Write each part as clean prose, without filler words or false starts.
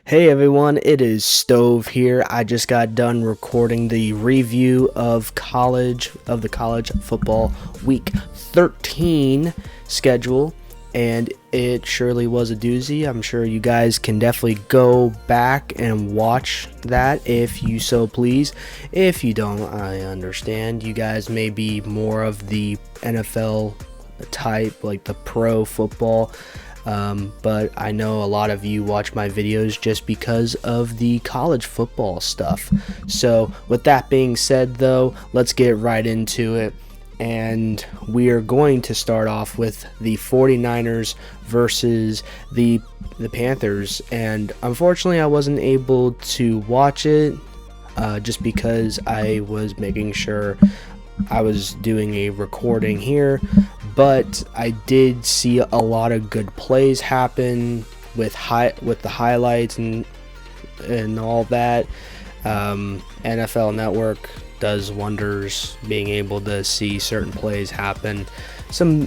Hey everyone, it is Stove here. I just got done recording the review of the college football week 13 schedule, and it surely was a doozy. I'm sure you guys can definitely go back and watch that if you so please. If you don't, I understand. You guys may be more of the NFL type, like the pro football. But I know a lot of you watch my videos just because of the college football stuff. So with that being said though, let's get right into it. And we are going to start off with the 49ers versus the Panthers. And unfortunately I wasn't able to watch it just because I was making sure I was doing a recording here, but I did see a lot of good plays happen with the highlights and all that. NFL Network does wonders being able to see certain plays happen. Some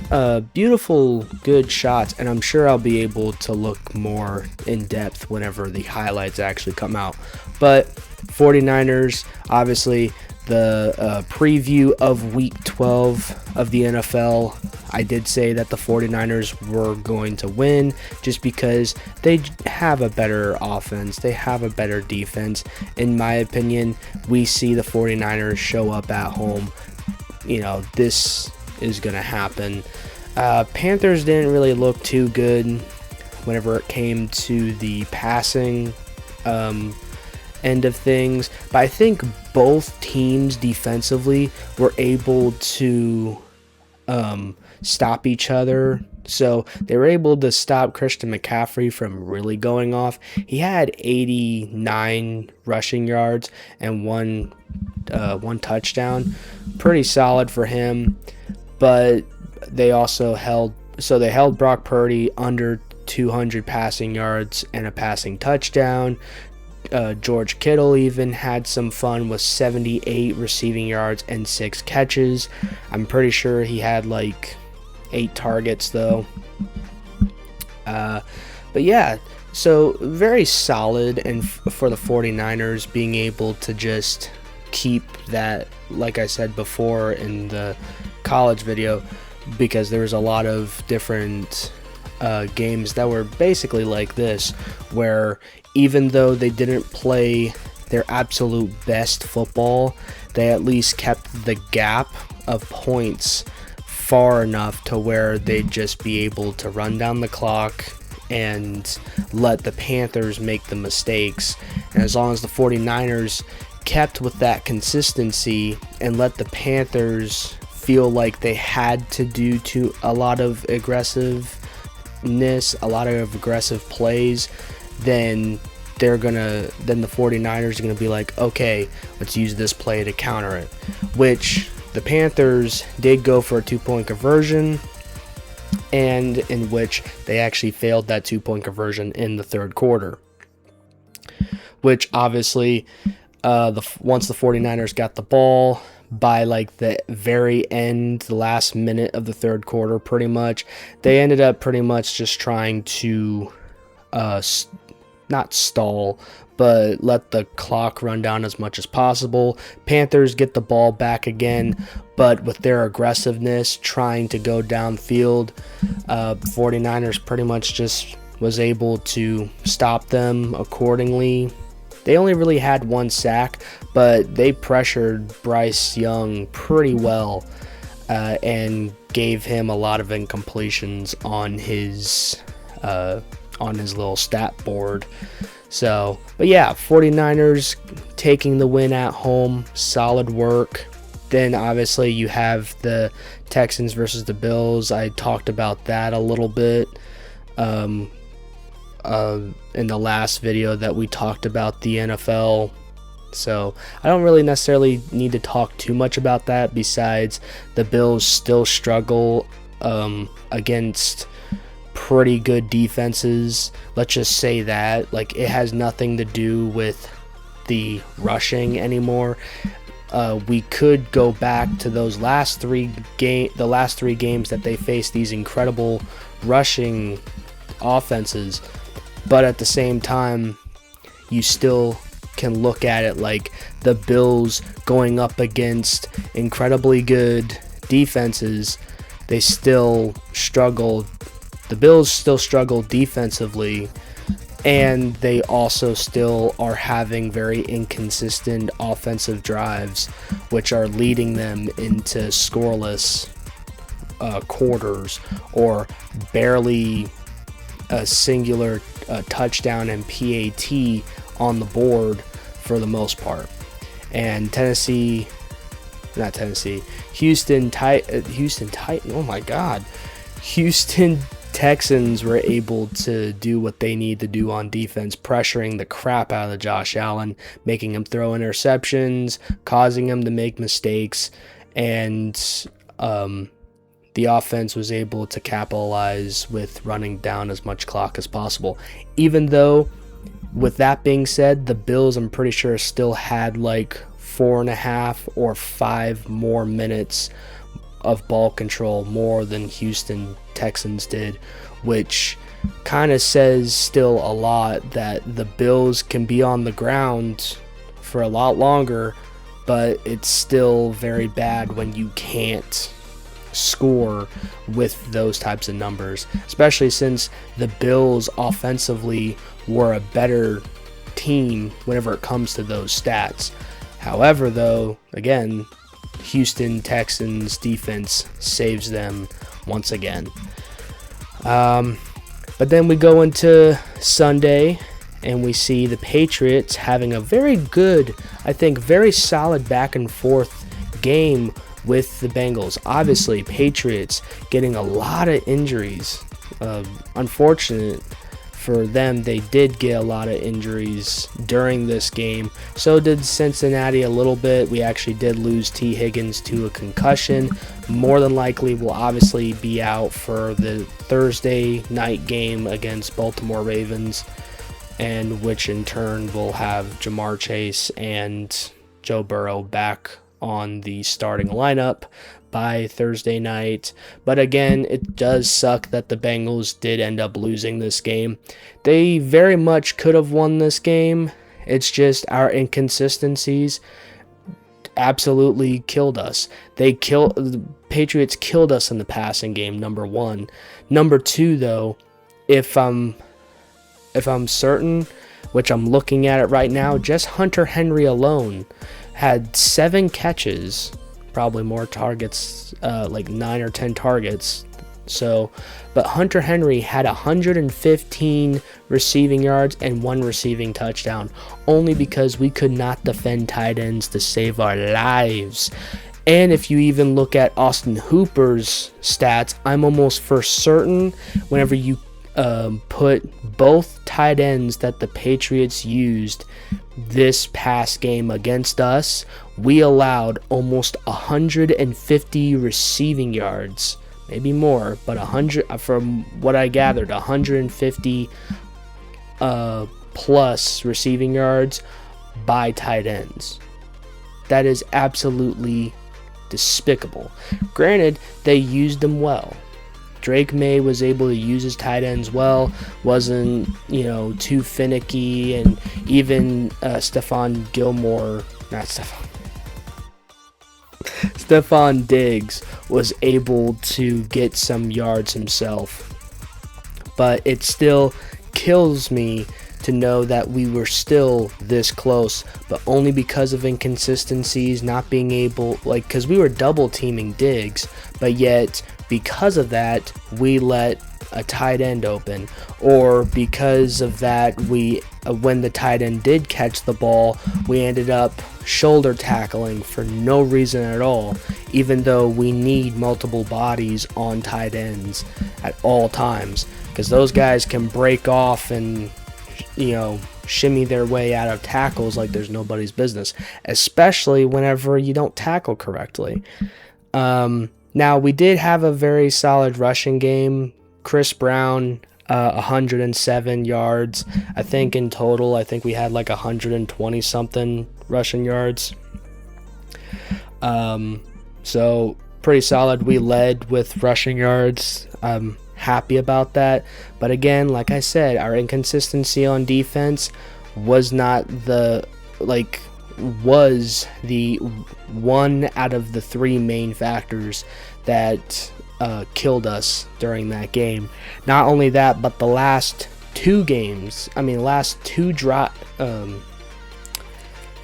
beautiful, good shots, and I'm sure I'll be able to look more in depth whenever the highlights actually come out. But 49ers, obviously, the preview of week 12 of the NFL, I did say that the 49ers were going to win just because they have a better offense, they have a better defense. In my opinion, we see the 49ers show up at home. This is going to happen. Panthers didn't really look too good whenever it came to the passing end of things, but I think both teams defensively were able to stop each other. So they were able to stop Christian McCaffrey from really going off. He had 89 rushing yards and one touchdown. Pretty solid for him. But they also held Brock Purdy under 200 passing yards and a passing touchdown. George Kittle even had some fun with 78 receiving yards and 6 catches. I'm pretty sure he had like 8 targets though. But yeah, so very solid, and for the 49ers being able to just keep that, like I said before in the college video, because there was a lot of different games that were basically like this, where even though they didn't play their absolute best football, they at least kept the gap of points far enough to where they'd just be able to run down the clock and let the Panthers make the mistakes. And as long as the 49ers kept with that consistency and let the Panthers feel like they had to do a lot of aggressive plays, then the 49ers are going to be like, okay, let's use this play to counter it, which the Panthers did go for a 2-point conversion, and in which they actually failed that 2-point conversion in the third quarter, which obviously once the 49ers got the ball by like the very end, the last minute of the third quarter, pretty much, they ended up pretty much just trying to not stall, but let the clock run down as much as possible. Panthers get the ball back again, but with their aggressiveness trying to go downfield, 49ers pretty much just was able to stop them accordingly. They only really had 1 sack, but they pressured Bryce Young pretty well and gave him a lot of incompletions on his little stat board. So, but yeah, 49ers taking the win at home, solid work. Then obviously you have the Texans versus the Bills. I talked about that a little bit in the last video that we talked about the NFL. So I don't really necessarily need to talk too much about that, besides the Bills still struggle against pretty good defenses. Let's just say that. Like, it has nothing to do with the rushing anymore. We could go back to those last three games that they faced these incredible rushing offenses, but at the same time, you still can look at it like the Bills going up against incredibly good defenses, they still struggled. The Bills still struggle defensively, and they also still are having very inconsistent offensive drives, which are leading them into scoreless quarters or barely a singular touchdown and PAT on the board for the most part. And Houston Texans were able to do what they need to do on defense, pressuring the crap out of Josh Allen, making him throw interceptions, causing him to make mistakes, and the offense was able to capitalize with running down as much clock as possible. Even though, with that being said, the Bills, I'm pretty sure, still had like 4.5 or 5 more minutes of ball control more than Houston Texans did, which kind of says still a lot that the Bills can be on the ground for a lot longer, but it's still very bad when you can't score with those types of numbers, especially since the Bills offensively were a better team whenever it comes to those stats. However, though, again, Houston Texans defense saves them once again. But then we go into Sunday and we see the Patriots having a very good, I think, very solid back and forth game with the Bengals. Obviously, Patriots getting a lot of injuries. Unfortunate for them, they did get a lot of injuries during this game. So did Cincinnati a little bit. We actually did lose T. Higgins to a concussion. More than likely will obviously be out for the Thursday night game against Baltimore Ravens, and which in turn will have Jamar Chase and Joe Burrow back on the starting lineup by Thursday night. But again, it does suck that the Bengals did end up losing this game. They very much could have won this game. It's just our inconsistencies absolutely killed us. The Patriots killed us in the passing game, number one. Number two, though, if I'm certain, which I'm looking at it right now, just Hunter Henry alone had 7 catches, probably more targets, like 9 or 10 targets. So, but Hunter Henry had 115 receiving yards and 1 receiving touchdown, only because we could not defend tight ends to save our lives. And if you even look at Austin Hooper's stats, I'm almost for certain whenever you put both tight ends that the Patriots used this past game against us, we allowed almost 150 receiving yards, maybe more, but 100, from what I gathered, 150 plus receiving yards by tight ends. That is absolutely despicable. Granted, they used them well. Drake May was able to use his tight ends well, wasn't, too finicky, and even Stephon Diggs was able to get some yards himself. But it still kills me to know that we were still this close, but only because of inconsistencies, not being able, because we were double teaming Diggs, but yet because of that, we let a tight end open, or because of that, when the tight end did catch the ball, we ended up shoulder tackling for no reason at all, even though we need multiple bodies on tight ends at all times, because those guys can break off and shimmy their way out of tackles like there's nobody's business, especially whenever you don't tackle correctly. Now, we did have a very solid rushing game. Chris Brown, 107 yards. I think in total, we had like 120-something rushing yards. So, pretty solid. We led with rushing yards. Happy about that. But again, like I said, our inconsistency on defense was not the was the one out of the three main factors that killed us during that game. Not only that, but the last two games,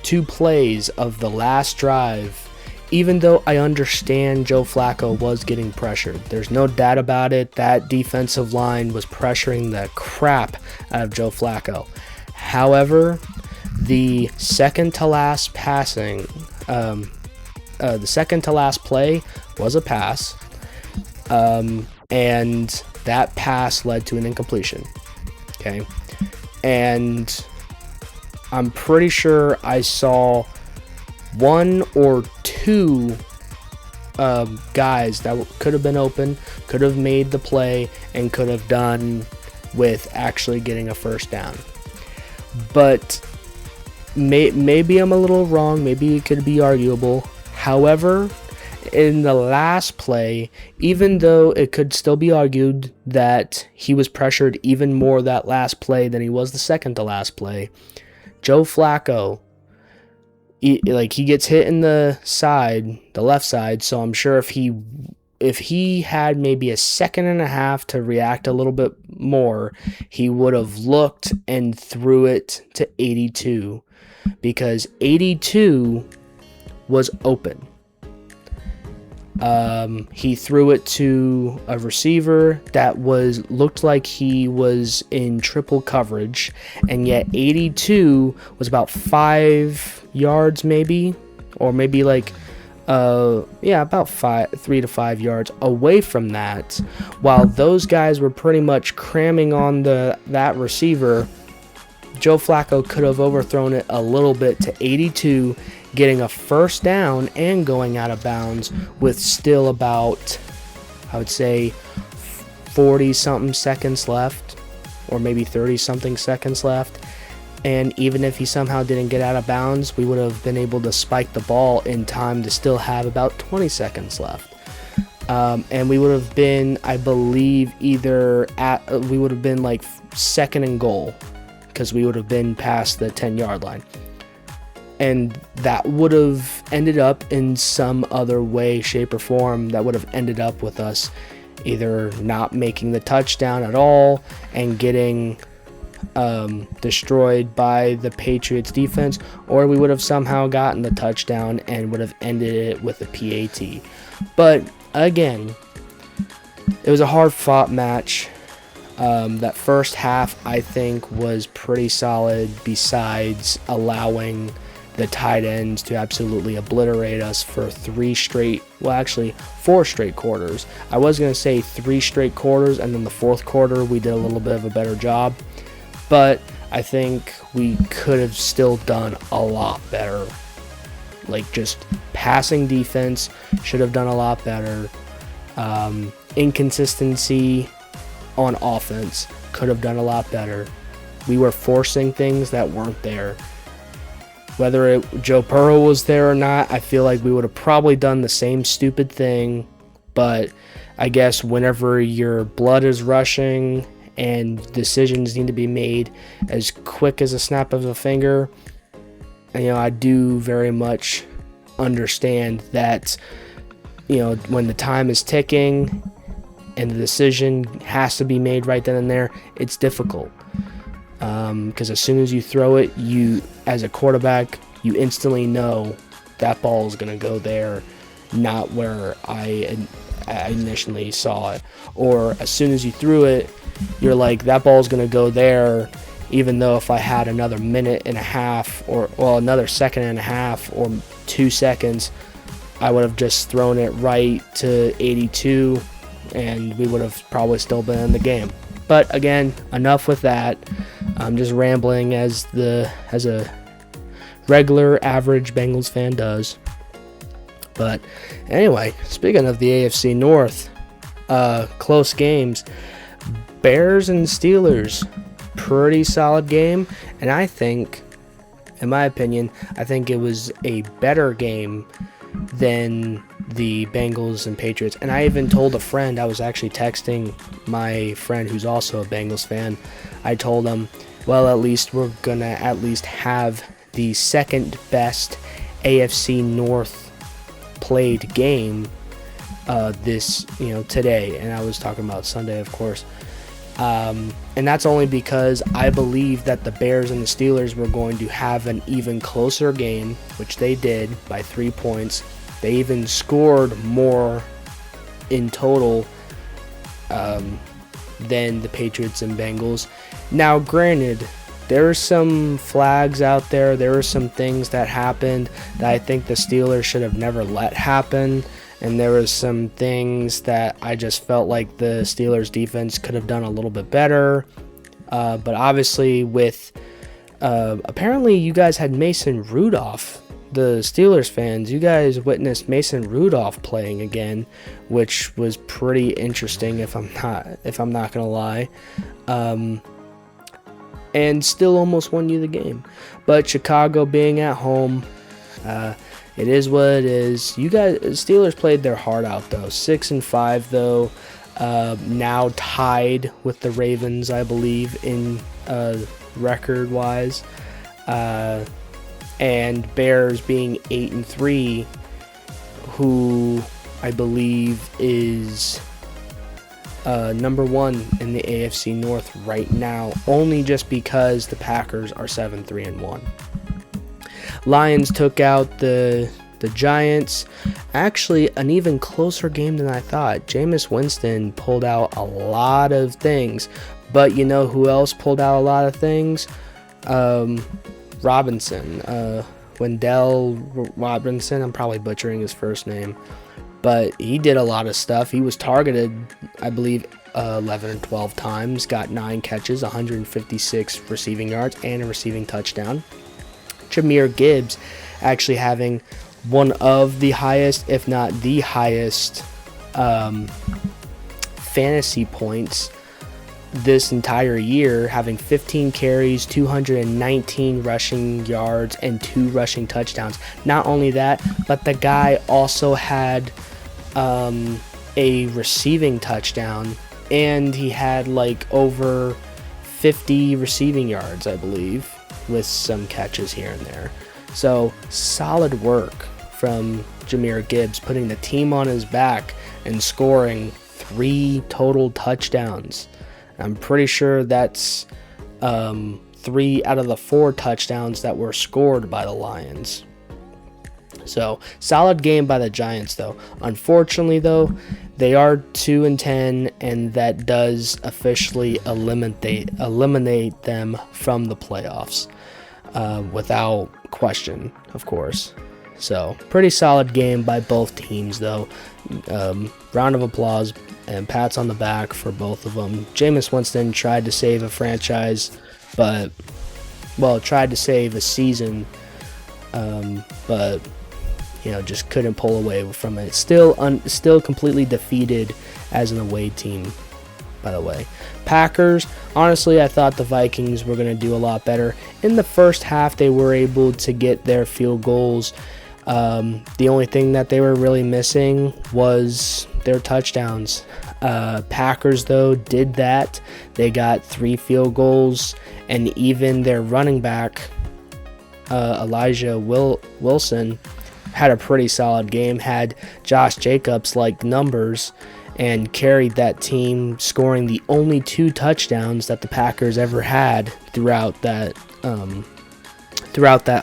two plays of the last drive, even though I understand Joe Flacco was getting pressured, there's no doubt about it, that defensive line was pressuring the crap out of Joe Flacco. However, the second to last passing, the second to last play was a pass, and that pass led to an incompletion. Okay, and I'm pretty sure I saw one or two guys that could have been open, could have made the play, and could have done with actually getting a first down. But maybe I'm a little wrong. Maybe it could be arguable. However, in the last play, even though it could still be argued that he was pressured even more that last play than he was the second to last play, Joe Flacco, he gets hit in the left side, so I'm sure if he had maybe a second and a half to react a little bit more, he would have looked and threw it to 82, because 82 was open. He threw it to a receiver that looked like he was in triple coverage, and yet 82 was about 5 yards maybe, or maybe about 3 to 5 yards away from that. While those guys were pretty much cramming on that receiver, Joe Flacco could have overthrown it a little bit to 82, getting a first down and going out of bounds with still about, I would say, 40-something seconds left, or maybe 30-something seconds left. And even if he somehow didn't get out of bounds, we would have been able to spike the ball in time to still have about 20 seconds left. And we would have been, I believe, we would have been like second and goal, because we would have been past the 10-yard line. And that would have ended up in some other way, shape, or form, that would have ended up with us either not making the touchdown at all and getting destroyed by the Patriots defense, or we would have somehow gotten the touchdown and would have ended it with a PAT. But again, it was a hard-fought match. That first half, I think, was pretty solid, besides allowing the tight ends to absolutely obliterate us for 4 straight quarters. I was going to say 3 straight quarters, and then the fourth quarter we did a little bit of a better job, but I think we could have still done a lot better. Just passing defense should have done a lot better. Inconsistency on offense could have done a lot better. We were forcing things that weren't there. Whether Joe Burrow was there or not, I feel like we would have probably done the same stupid thing. But I guess whenever your blood is rushing and decisions need to be made as quick as a snap of a finger, I do very much understand that, when the time is ticking and the decision has to be made right then and there, it's difficult. Because as soon as you throw it, as a quarterback, you instantly know that ball is going to go there, not where I initially saw it. Or as soon as you threw it, you're like, that ball is going to go there, even though if I had another minute and a half, or another second and a half, or 2 seconds, I would have just thrown it right to 82, and we would have probably still been in the game. But again, enough with that. I'm just rambling as a regular average Bengals fan does. But anyway, speaking of the AFC North, close games, Bears and Steelers, pretty solid game, and I think, in my opinion, I think it was a better game than the Bengals and Patriots. And I even told a friend, I was actually texting my friend who's also a Bengals fan, I told him, well, at least we're gonna at least have the second best AFC North played game this today, and I was talking about Sunday, of course. And that's only because I believe that the Bears and the Steelers were going to have an even closer game, which they did by 3 points. They even scored more in total than the Patriots and Bengals. Now, granted, there are some flags out there. There are some things that happened that I think the Steelers should have never let happen. And there was some things that I just felt like the Steelers defense could have done a little bit better. But obviously with apparently you guys had Mason Rudolph, the Steelers fans, you guys witnessed Mason Rudolph playing again, which was pretty interesting if I'm not going to lie. And still almost won you the game. But Chicago being at home, it is what it is. You guys, Steelers played their heart out though. 6-5 though. Now tied with the Ravens, I believe, in record-wise. And Bears being 8-3, who I believe is number one in the AFC North right now, only just because the Packers are 7-3-1. Lions took out the Giants. Actually, an even closer game than I thought. Jameis Winston pulled out a lot of things. But you know who else pulled out a lot of things? Robinson. Wendell Robinson. I'm probably butchering his first name. But he did a lot of stuff. He was targeted, I believe, 11 and 12 times. Got 9 catches, 156 receiving yards, and a receiving touchdown. Jahmyr Gibbs actually having one of the highest, if not the highest, fantasy points this entire year, having 15 carries, 219 rushing yards, and 2 rushing touchdowns. Not only that, but the guy also had a receiving touchdown, and he had like over 50 receiving yards, I believe, with some catches here and there. So solid work from Jahmyr Gibbs, putting the team on his back and scoring 3 total touchdowns. I'm pretty sure that's 3 out of the 4 touchdowns that were scored by the Lions. So solid game by the Giants though. Unfortunately though, they are 2-10, and that does officially eliminate them from the playoffs, without question, of course. So pretty solid game by both teams though. Round of applause and pats on the back for both of them. Jameis Winston tried to save a franchise, tried to save a season, but just couldn't pull away from it. Still completely defeated as an away team, by the way. Packers, honestly, I thought the Vikings were going to do a lot better. In the first half, they were able to get their field goals. The only thing that they were really missing was their touchdowns. Packers, though, did that. They got 3 field goals, and even their running back, Elijah Wilson, had a pretty solid game, had Josh Jacobs-like numbers, and carried that team, scoring the only 2 touchdowns that the Packers ever had throughout that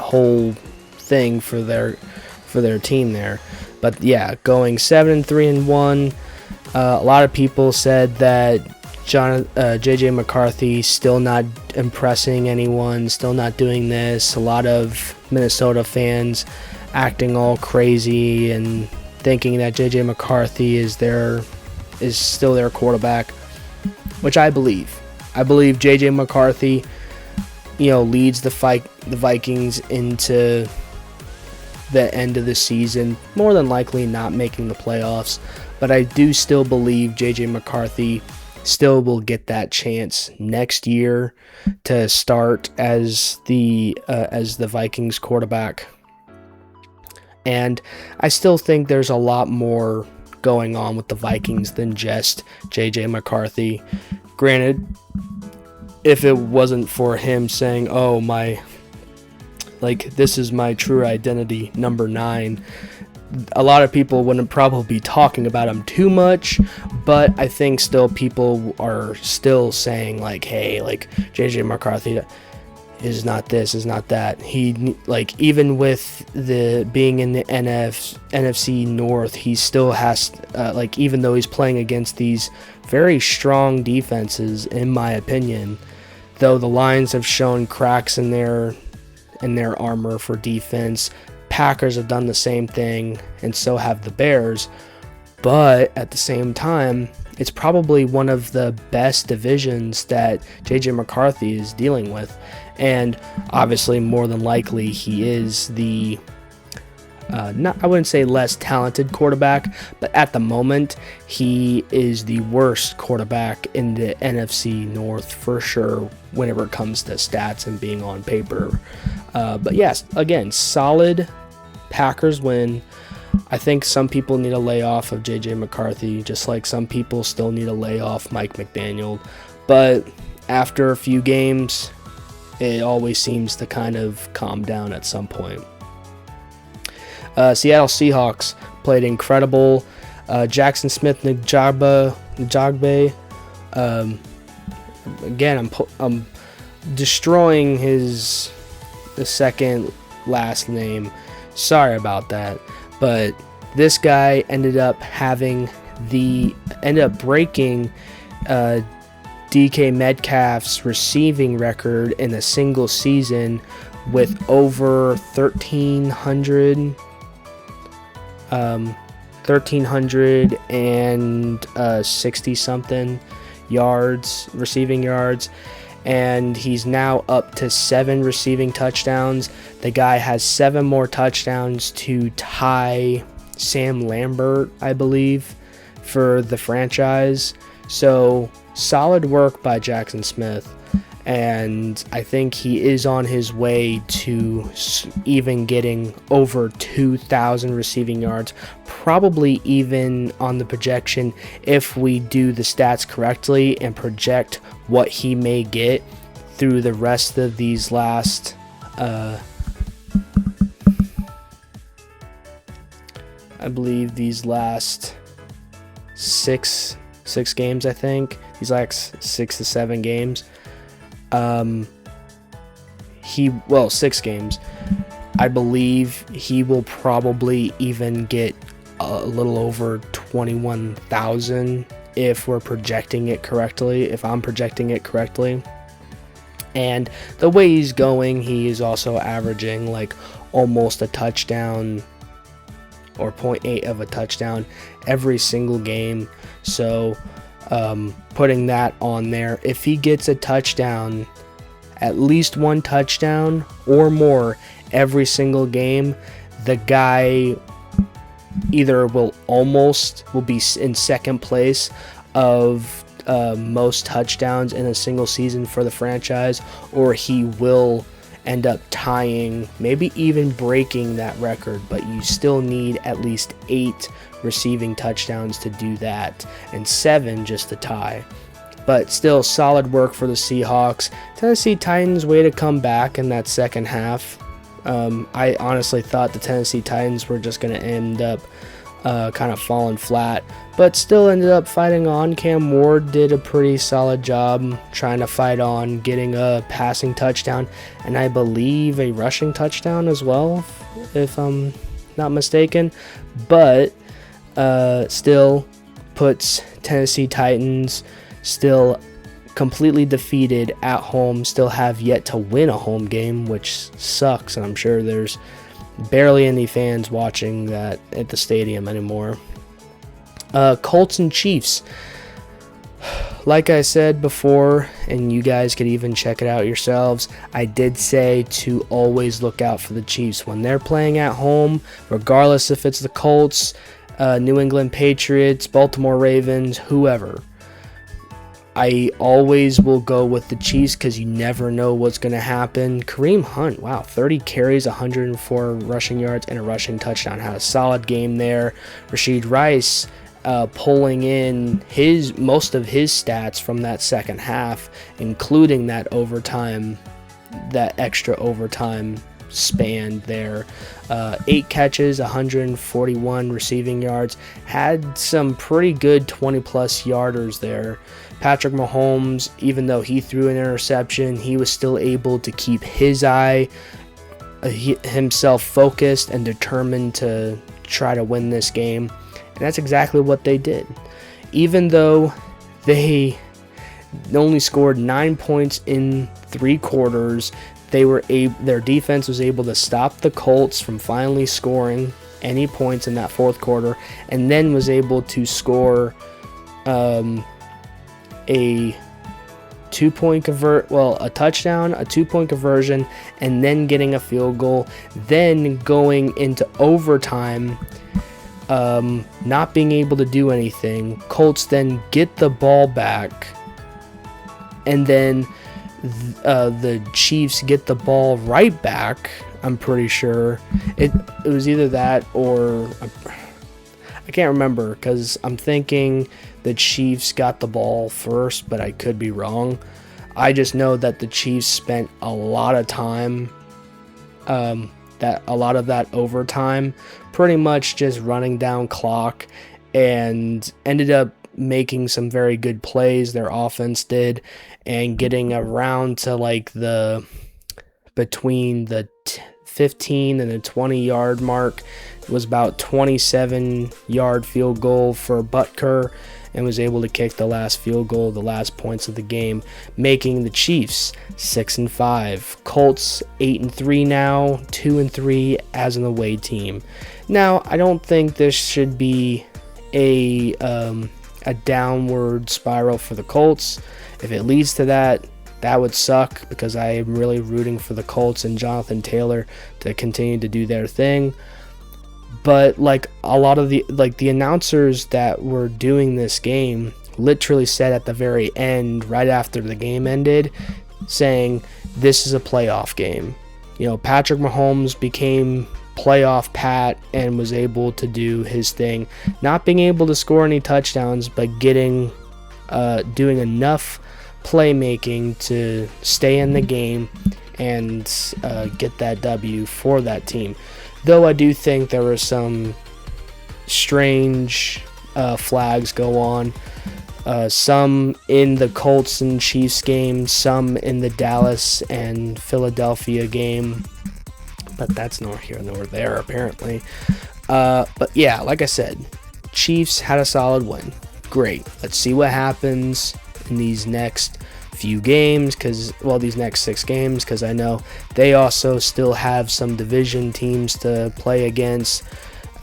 whole thing for their team there. But yeah, going 7-3-1. A lot of people said that JJ McCarthy still not impressing anyone, still not doing this. A lot of Minnesota fans acting all crazy and thinking that JJ McCarthy is still their quarterback, which I believe. I believe JJ McCarthy, leads the Vikings into the end of the season, more than likely not making the playoffs, but I do still believe JJ McCarthy still will get that chance next year to start as the Vikings quarterback. And I still think there's a lot more going on with the Vikings than just JJ McCarthy. Granted, if it wasn't for him saying, "Oh, this is my true identity, number 9," a lot of people wouldn't probably be talking about him too much, but I think still people are still saying like, hey, like JJ McCarthy is not this, is not that. He, like, even with the being in the NFC North, he still has even though he's playing against these very strong defenses, in my opinion, though the Lions have shown cracks in their armor for defense, Packers have done the same thing, and so have the Bears. But at the same time, it's probably one of the best divisions that JJ McCarthy is dealing with. And obviously, more than likely, he is the I wouldn't say less talented quarterback, but at the moment, he is the worst quarterback in the NFC North for sure whenever it comes to stats and being on paper. But yes, again, solid Packers win. I think some people need a layoff of JJ McCarthy, just like some people still need a layoff Mike McDaniel. But after a few games, it always seems to kind of calm down at some point. Seattle Seahawks played incredible. Jackson Smith-Njigba. Again, I'm destroying his second last name. Sorry about that. But this guy ended up breaking DK Metcalf's receiving record in a single season with over 1,360 something receiving yards, and he's now up to 7 receiving touchdowns. The guy has 7 more touchdowns to tie Sam Lambert, I believe, for the franchise. So solid work by Jackson Smith, and I think he is on his way to even getting over 2,000 receiving yards, probably even on the projection if we do the stats correctly and project what he may get through the rest of these last I believe these last six games, I think. These last 6 to 7 games. 6 games. I believe he will probably even get a little over 21,000 if we're projecting it correctly, if I'm projecting it correctly. And the way he's going, he is also averaging like almost a touchdown or 0.8 of a touchdown every single game. So putting that on there, if he gets a touchdown, at least one touchdown or more every single game, the guy either will be in second place of most touchdowns in a single season for the franchise, or he will end up tying, maybe even breaking that record. But you still need at least 8 receiving touchdowns to do that, and 7 just to tie. But still, solid work for the Seahawks. Tennessee Titans way to come back in that second half. I honestly thought the Tennessee Titans were just going to end up kind of falling flat, but still ended up fighting on. Cam Ward did a pretty solid job trying to fight on, getting a passing touchdown, and I believe a rushing touchdown as well, if I'm not mistaken. But still puts Tennessee Titans still completely defeated at home, still have yet to win a home game, which sucks, and I'm sure there's barely any fans watching that at the stadium anymore. Colts and Chiefs. Like I said before, and you guys could even check it out yourselves, I did say to always look out for the Chiefs when they're playing at home, regardless if it's the Colts, New England Patriots, Baltimore Ravens, whoever. I always will go with the Chiefs because you never know what's going to happen. Kareem Hunt, wow, 30 carries, 104 rushing yards, and a rushing touchdown. Had a solid game there. Rashid Rice pulling in most of his stats from that second half, including that extra overtime span there. 8 catches, 141 receiving yards, had some pretty good 20-plus yarders there. Patrick Mahomes, even though he threw an interception, he was still able to keep himself focused and determined to try to win this game. And that's exactly what they did. Even though they only scored 9 points in 3 quarters, their defense was able to stop the Colts from finally scoring any points in that fourth quarter, and then was able to score a touchdown, a 2-point conversion, and then getting a field goal, then going into overtime, not being able to do anything. Colts then get the ball back, and then the Chiefs get the ball right back. I'm pretty sure it was either that, or I can't remember, because I'm thinking the Chiefs got the ball first, but I could be wrong. I just know that the Chiefs spent a lot of time, a lot of that overtime, pretty much just running down clock, and ended up making some very good plays. Their offense did, and getting around to like between the 15 and the 20-yard mark. It was about 27-yard field goal for Butker, and was able to kick the last field goal, the last points of the game, making the Chiefs 6-5. Colts 8-3 now, 2-3 as an away team. Now, I don't think this should be a downward spiral for the Colts. If it leads to that, that would suck, because I am really rooting for the Colts and Jonathan Taylor to continue to do their thing. But like a lot of the announcers that were doing this game literally said at the very end, right after the game ended, saying this is a playoff game. You know, Patrick Mahomes became playoff Pat and was able to do his thing, not being able to score any touchdowns, but doing enough playmaking to stay in the game and get that W for that team. Though I do think there were some strange flags go on, some in the Colts and Chiefs game, some in the Dallas and Philadelphia game, but that's nor here nor there apparently. But yeah, like I said, Chiefs had a solid win. Great. Let's see what happens in these next few games, these next 6 games, because I know they also still have some division teams to play against.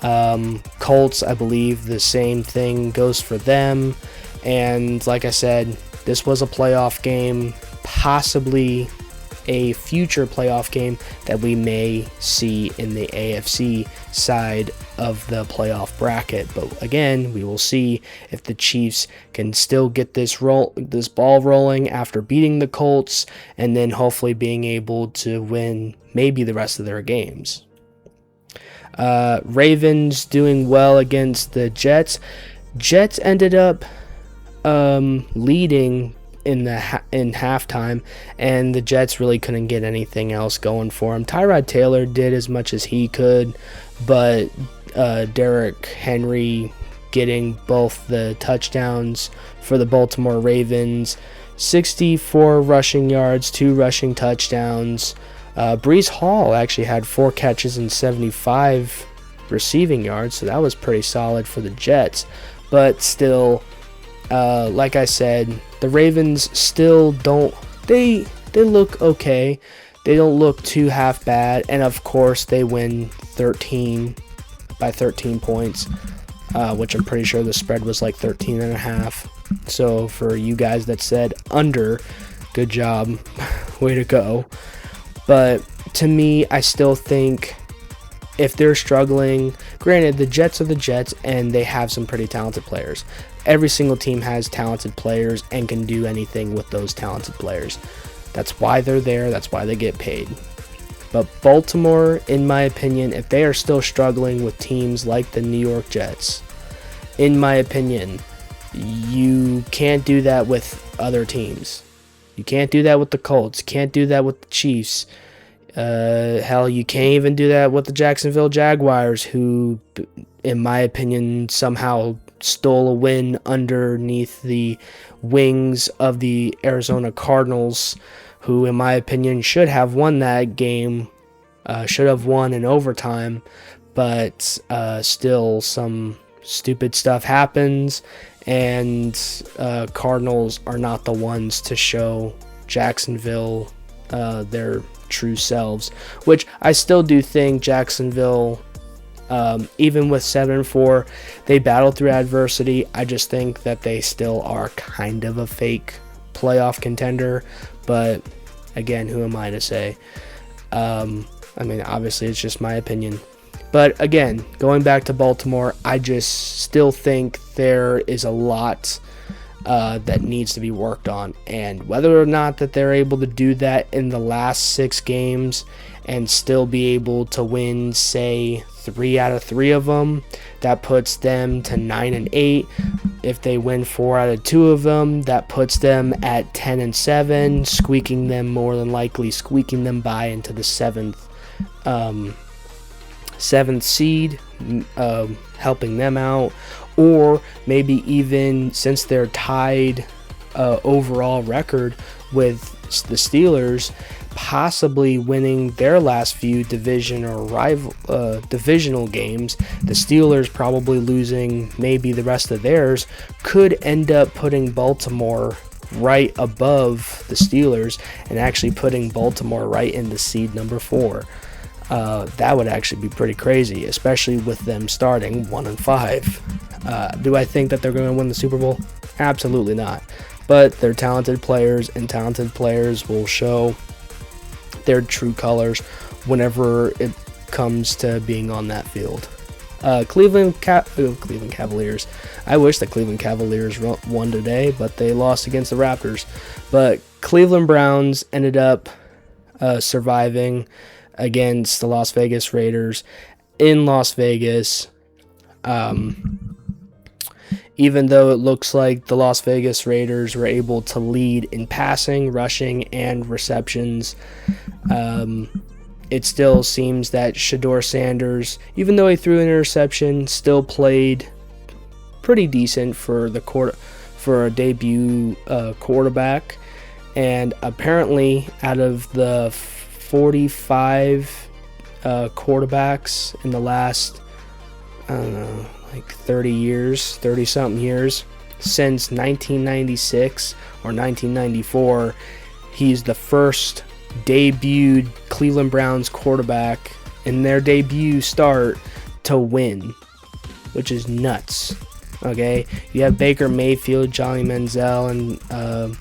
Colts, I believe the same thing goes for them. And like I said, this was a playoff game, possibly a future playoff game that we may see in the AFC side of the playoff bracket. But again, we will see if the Chiefs can still get this ball rolling after beating the Colts, and then hopefully being able to win maybe the rest of their games. Ravens doing well against the Jets. Jets ended up leading in halftime, and the Jets really couldn't get anything else going for him. Tyrod Taylor did as much as he could, but Derrick Henry getting both the touchdowns for the Baltimore Ravens, 64 rushing yards, 2 rushing touchdowns. Breece Hall actually had 4 catches and 75 receiving yards, so that was pretty solid for the Jets. But still, like I said, the Ravens still don't, they look okay. They don't look too half bad, and of course they win 13 points, which I'm pretty sure the spread was like 13.5. So for you guys that said under, good job, way to go. But to me, I still think if they're struggling, granted the Jets are the Jets and they have some pretty talented players. Every single team has talented players and can do anything with those talented players. That's why they're there. That's why they get paid. But Baltimore, in my opinion, if they are still struggling with teams like the New York Jets, in my opinion, you can't do that with other teams. You can't do that with the Colts. You can't do that with the Chiefs. Hell, you can't even do that with the Jacksonville Jaguars, who, in my opinion, somehow stole a win underneath the wings of the Arizona Cardinals, who, in my opinion, should have won that game, should have won in overtime, but still some stupid stuff happens, and Cardinals are not the ones to show Jacksonville their true selves, which I still do think Jacksonville, even with 7-4, they battled through adversity. I just think that they still are kind of a fake playoff contender, but again, who am I to say? I mean, obviously it's just my opinion. But again, going back to Baltimore, I just still think there is a lot that needs to be worked on, and whether or not that they're able to do that in the last 6 games and still be able to win, say, 3 out of 3 of them, that puts them to 9-8. If they win 4 out of 2 of them, that puts them at 10-7, squeaking them by into the seventh seed, helping them out. Or maybe even, since they're tied overall record with the Steelers, possibly winning their last few divisional games. The Steelers probably losing maybe the rest of theirs could end up putting Baltimore right above the Steelers and actually putting Baltimore right into seed number 4. That would actually be pretty crazy, especially with them starting 1-5. Do I think that they're going to win the Super Bowl? Absolutely not. But they're talented players, and talented players will show their true colors whenever it comes to being on that field. Cleveland Cavaliers. I wish the Cleveland Cavaliers won today, but they lost against the Raptors. But Cleveland Browns ended up surviving against the Las Vegas Raiders in Las Vegas. Even though it looks like the Las Vegas Raiders were able to lead in passing, rushing, and receptions, it still seems that Shedeur Sanders, even though he threw an interception, still played pretty decent for a debut quarterback. And apparently, out of the 45 quarterbacks in the last, I don't know, like 30-something years, since 1996 or 1994, he's the first debuted Cleveland Browns quarterback in their debut start to win, which is nuts. Okay, you have Baker Mayfield, Johnny Manziel, and I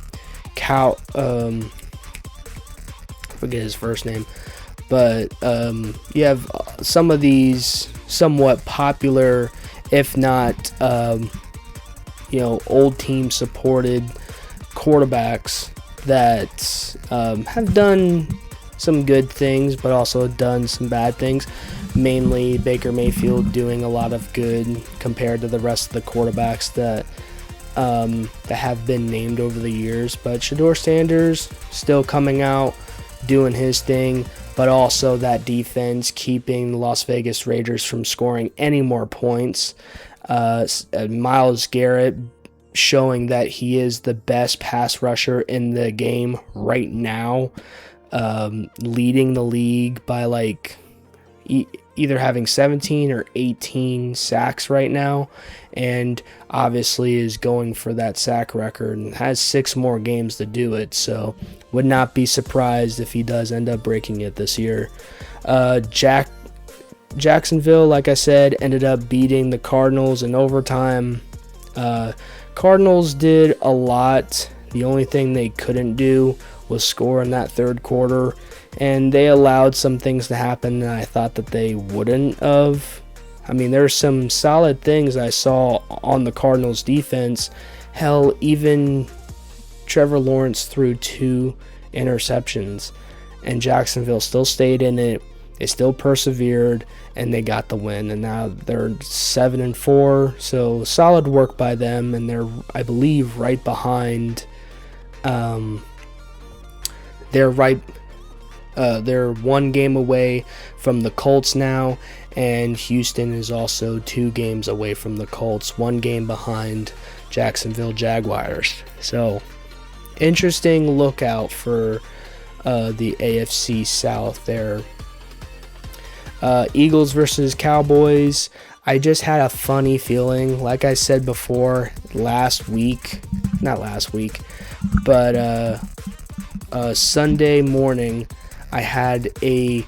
forget his first name, but you have some of these somewhat popular, if not old team supported quarterbacks that have done some good things but also done some bad things. Mainly Baker Mayfield doing a lot of good compared to the rest of the quarterbacks that have been named over the years. But Shedeur Sanders still coming out, doing his thing, but also that defense keeping the Las Vegas Raiders from scoring any more points. Myles Garrett showing that he is the best pass rusher in the game right now, leading the league by either having 17 or 18 sacks right now, and obviously is going for that sack record and has 6 more games to do it, so would not be surprised if he does end up breaking it this year. Jacksonville, like I said, ended up beating the Cardinals in overtime. Cardinals did a lot. The only thing they couldn't do was score in that third quarter, and they allowed some things to happen that I thought that they wouldn't have. I mean, there's some solid things I saw on the Cardinals defense. Hell, even Trevor Lawrence threw 2 interceptions, and Jacksonville still stayed in it. They still persevered, and they got the win. And now they're 7-4, so solid work by them. And they're, I believe, right behind. They're one game away from the Colts now, and Houston is also 2 games away from the Colts, 1 game behind Jacksonville Jaguars. So, interesting lookout for the AFC South there. Eagles versus Cowboys. I just had a funny feeling. Like I said before, Sunday morning, I had a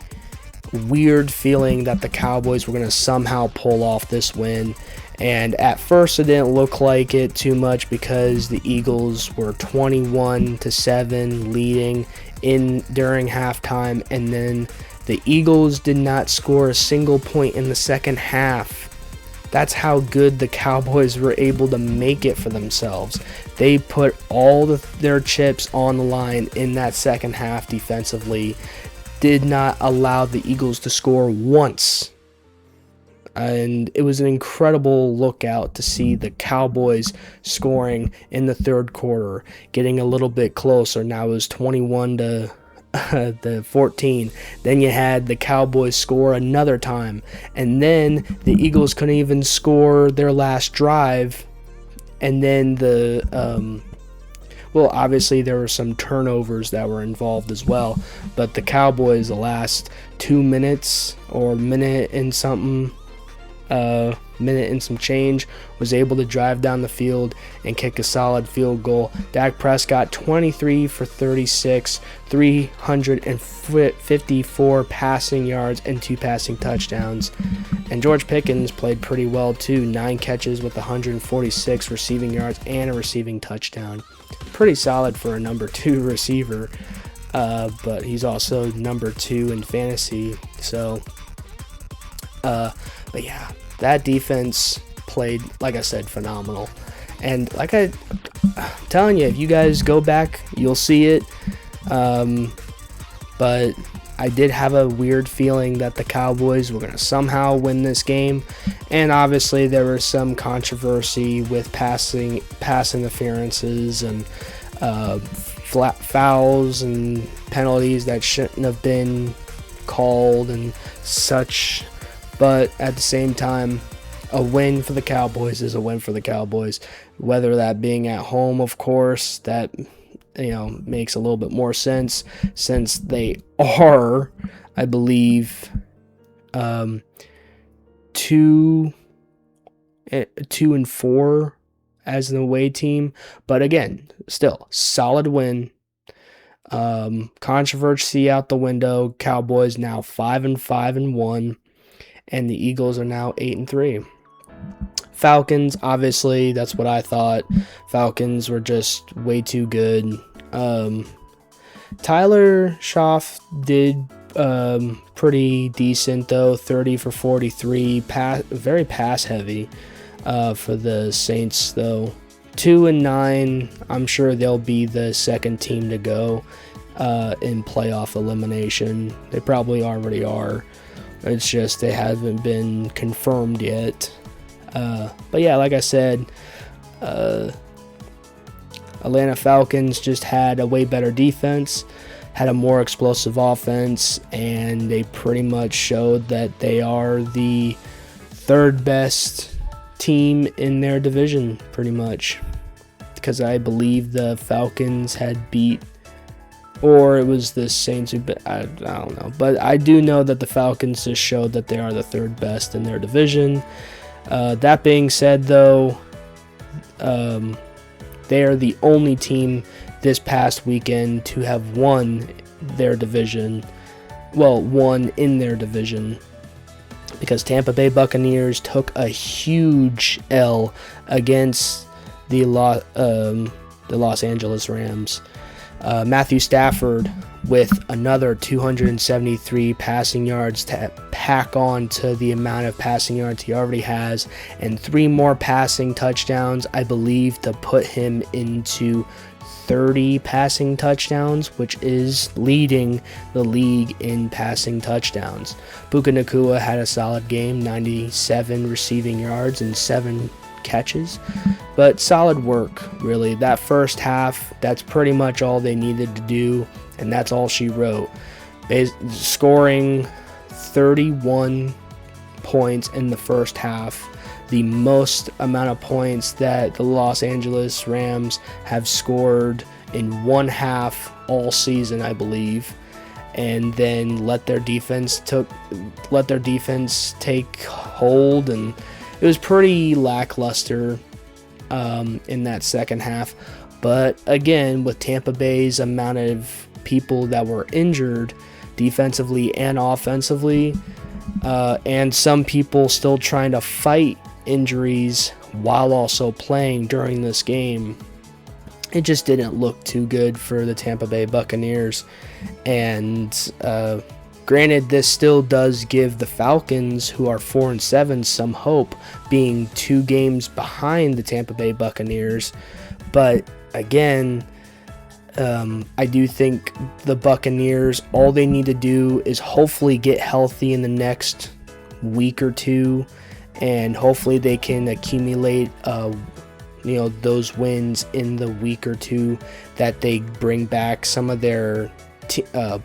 weird feeling that the Cowboys were going to somehow pull off this win. And at first it didn't look like it too much because the Eagles were 21-7 leading during halftime, and then the Eagles did not score a single point in the second half. That's how good the Cowboys were able to make it for themselves. They put all their chips on the line in that second half defensively, did not allow the Eagles to score once. And it was an incredible lookout to see the Cowboys scoring in the third quarter, getting a little bit closer. Now it was 21-14. Then you had the Cowboys score another time, and then the Eagles couldn't even score their last drive. And then obviously there were some turnovers that were involved as well, but the Cowboys, the last 2 minutes or minute and some change, was able to drive down the field and kick a solid field goal. Dak Prescott, 23 for 36, 354 passing yards and 2 passing touchdowns. And George Pickens played pretty well too, 9 catches with 146 receiving yards and a receiving touchdown. Pretty solid for a number 2 receiver, but he's also number 2 in fantasy. So, but yeah, that defense played, like I said, phenomenal. And like I'm telling you, if you guys go back, you'll see it. But I did have a weird feeling that the Cowboys were going to somehow win this game. And obviously there was some controversy with pass interferences and flat fouls and penalties that shouldn't have been called and such. But at the same time, a win for the Cowboys is a win for the Cowboys. Whether that being at home, of course, that makes a little bit more sense since they are, I believe, 2-4 as an away team. But again, still solid win. Controversy out the window. Cowboys now 5-5-1. And the Eagles are now 8-3. Falcons, obviously, that's what I thought. Falcons were just way too good. Tyler Schaff did pretty decent, though. 30 for 43. Very pass heavy for the Saints, though. 2-9. I'm sure they'll be the second team to go in playoff elimination. They probably already are. It's just they haven't been confirmed yet. But yeah, like I said, Atlanta Falcons just had a way better defense, had a more explosive offense, and they pretty much showed that they are the third best team in their division, pretty much. Because I believe the Falcons had beat, or it was the Saints who, I don't know. But I do know that the Falcons just showed that they are the third best in their division. That being said, though, they are the only team this past weekend to have won their division. Well, won in their division. Because Tampa Bay Buccaneers took a huge L against the Los Angeles Rams. Matthew Stafford with another 273 passing yards to pack on to the amount of passing yards he already has, and 3 more passing touchdowns, I believe, to put him into 30 passing touchdowns, which is leading the league in passing touchdowns. Puka Nacua had a solid game, 97 receiving yards and 7 catches, but solid work, really. That first half, that's pretty much all they needed to do, and that's all she wrote. Scoring 31 points in the first half, the most amount of points that the Los Angeles Rams have scored in one half all season, I believe, and then let their defense take hold, and it was pretty lackluster in that second half. But again, with Tampa Bay's amount of people that were injured defensively and offensively, and some people still trying to fight injuries while also playing during this game, it just didn't look too good for the Tampa Bay Buccaneers. And granted, this still does give the Falcons, who are 4-7, some hope, being 2 games behind the Tampa Bay Buccaneers. But again, I do think the Buccaneers, all they need to do is hopefully get healthy in the next week or two, and hopefully they can accumulate those wins in the week or two, that they bring back some of their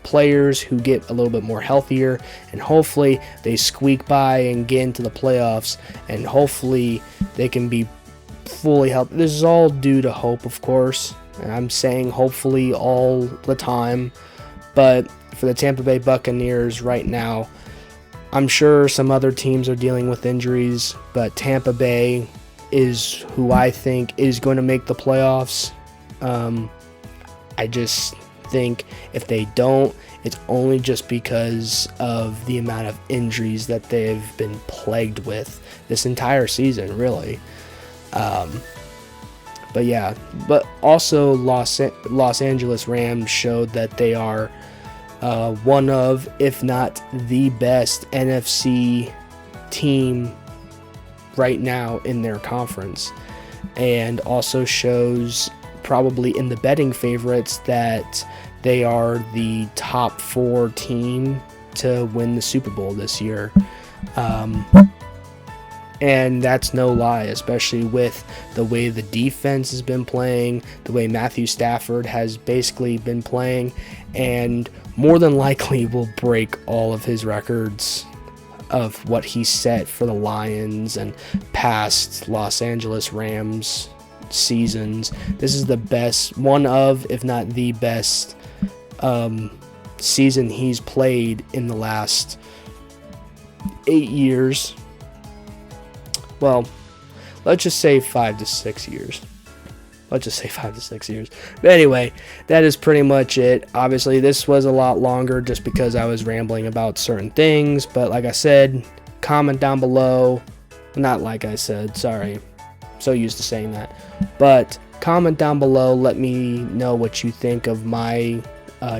players who get a little bit more healthier, and hopefully they squeak by and get into the playoffs, and hopefully they can be fully healthy. This is all due to hope, of course, and I'm saying hopefully all the time. But for the Tampa Bay Buccaneers right now, I'm sure some other teams are dealing with injuries, but Tampa Bay is who I think is going to make the playoffs. I just think if they don't, it's only just because of the amount of injuries that they've been plagued with this entire season, really. But yeah, but also Los Angeles Rams showed that they are one of, if not the best NFC team right now in their conference, and also shows probably in the betting favorites that they are the top 4 team to win the Super Bowl this year. And that's no lie, especially with the way the defense has been playing, the way Matthew Stafford has basically been playing, and more than likely will break all of his records of what he set for the Lions and past Los Angeles Rams seasons. This is the best, one of, if not the best, season he's played in the last 8 years. Well, let's just say 5 to 6 years. Let's just say 5 to 6 years. But anyway, that is pretty much it. Obviously, this was a lot longer just because I was rambling about certain things. But like I said, comment down below. Not like I said, sorry. I'm so used to saying that. But comment down below. Let me know what you think of my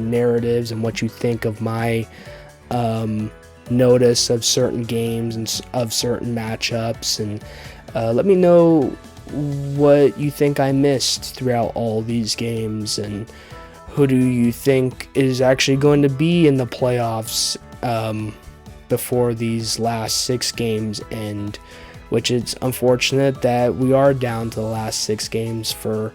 narratives and what you think of my notice of certain games and of certain matchups, and let me know what you think I missed throughout all these games, and who do you think is actually going to be in the playoffs before these last 6 games end, which is unfortunate that we are down to the last 6 games for